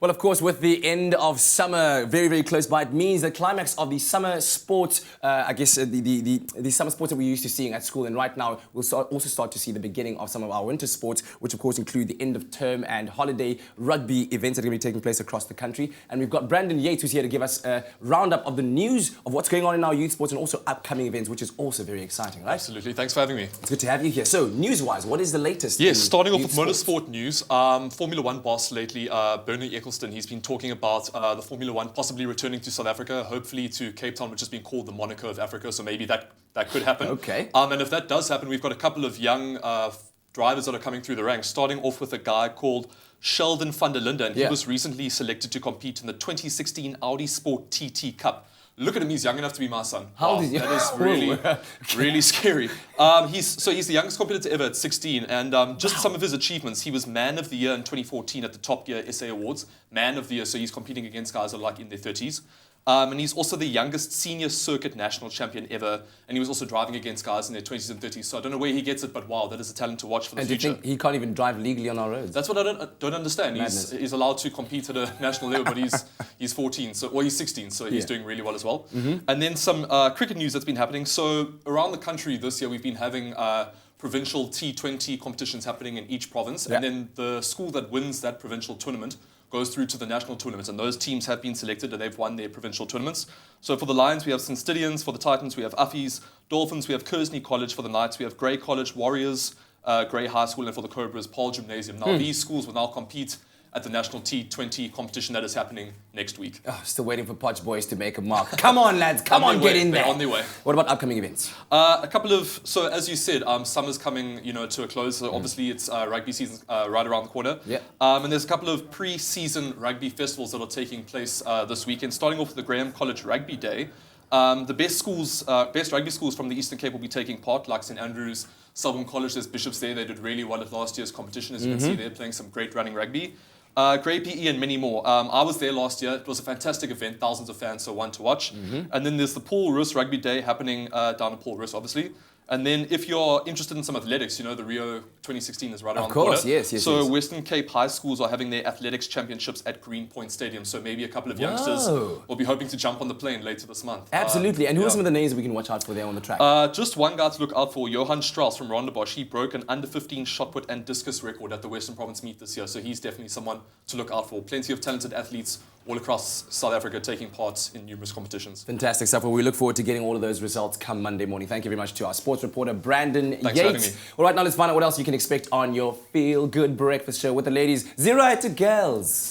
Well, of course, with the end of summer very, very close by, it means the climax of the summer sports, the summer sports that we're used to seeing at school. And right now, we'll also start to see the beginning of some of our winter sports, which of course include the end of term and holiday rugby events that are going to be taking place across the country. And we've got Brandon Yates, who's here to give us a roundup of the news of what's going on in our youth sports and also upcoming events, which is also very exciting, right? Absolutely. Thanks for having me. It's good to have you here. So, news-wise, what is the latest? Yes, starting off with motorsport news. Formula One boss lately, Brandon Yates, he's been talking about the Formula One possibly returning to South Africa, hopefully to Cape Town, which is being called the Monaco of Africa. So maybe that could happen. Okay. And if that does happen, we've got a couple of young drivers that are coming through the ranks, starting off with a guy called Sheldon van der Linde, and he was recently selected to compete in the 2016 Audi Sport TT Cup. Look at him, he's young enough to be my son. How old is he? That is really, really scary. He's the youngest competitor ever at 16, and just some of his achievements. He was Man of the Year in 2014 at the Top Gear SA Awards. Man of the Year, so he's competing against guys that are like in their 30s. And he's also the youngest senior circuit national champion ever, and he was also driving against guys in their 20s and 30s. So I don't know where he gets it, but wow, that is a talent to watch for the future. And do you think he can't even drive legally on our roads? That's what I don't understand. He's allowed to compete at a national level, but he's 14, or he's 16, so he's doing really well as well. And then some cricket news that's been happening. So around the country this year, we've been having provincial T20 competitions happening in each province, and then the school that wins that provincial tournament goes through to the national tournament, and those teams have been selected and they've won their provincial tournaments. So for the Lions, we have St. Stidians. For the Titans, we have Uffies. Dolphins, we have Kersney College. For the Knights, we have Grey College, Warriors, Grey High School, and for the Cobras, Paul Gymnasium. Now, these schools will now compete at the national T20 competition that is happening next week. Oh, still waiting for Potch Boys to make a mark. Come on, lads. Come on, get in there. They're on their way. What about upcoming events? So as you said, summer's coming, to a close. So obviously it's rugby season right around the corner. Yeah. And there's a couple of pre-season rugby festivals that are taking place this weekend, starting off with the Graham College Rugby Day. The best rugby schools from the Eastern Cape will be taking part, like St. Andrews, Selborne College. There's Bishops there. They did really well at last year's competition, as you can see. They're playing some great running rugby. Grey PE and many more. I was there last year. It was a fantastic event. Thousands of fans, so one to watch. And then there's the Paul Roos Rugby Day happening down at Paul Roos, obviously. And then if you're interested in some athletics, the Rio 2016 is right around the corner. Of course, yes. So Western Cape high schools are having their athletics championships at Greenpoint Stadium. So maybe a couple of youngsters will be hoping to jump on the plane later this month. Absolutely. And who are some of the names that we can watch out for there on the track? Just one guy to look out for, Johan Strauss from Rondebosch. He broke an under 15 shot put and discus record at the Western Province meet this year. So he's definitely someone to look out for. Plenty of talented athletes all across South Africa taking part in numerous competitions. Fantastic stuff. Well, we look forward to getting all of those results come Monday morning. Thank you very much to our sports reporter, Brandon Yates. Thanks for having me. All right, now let's find out what else you can expect on your Feel Good Breakfast show with the ladies. 0 to girls.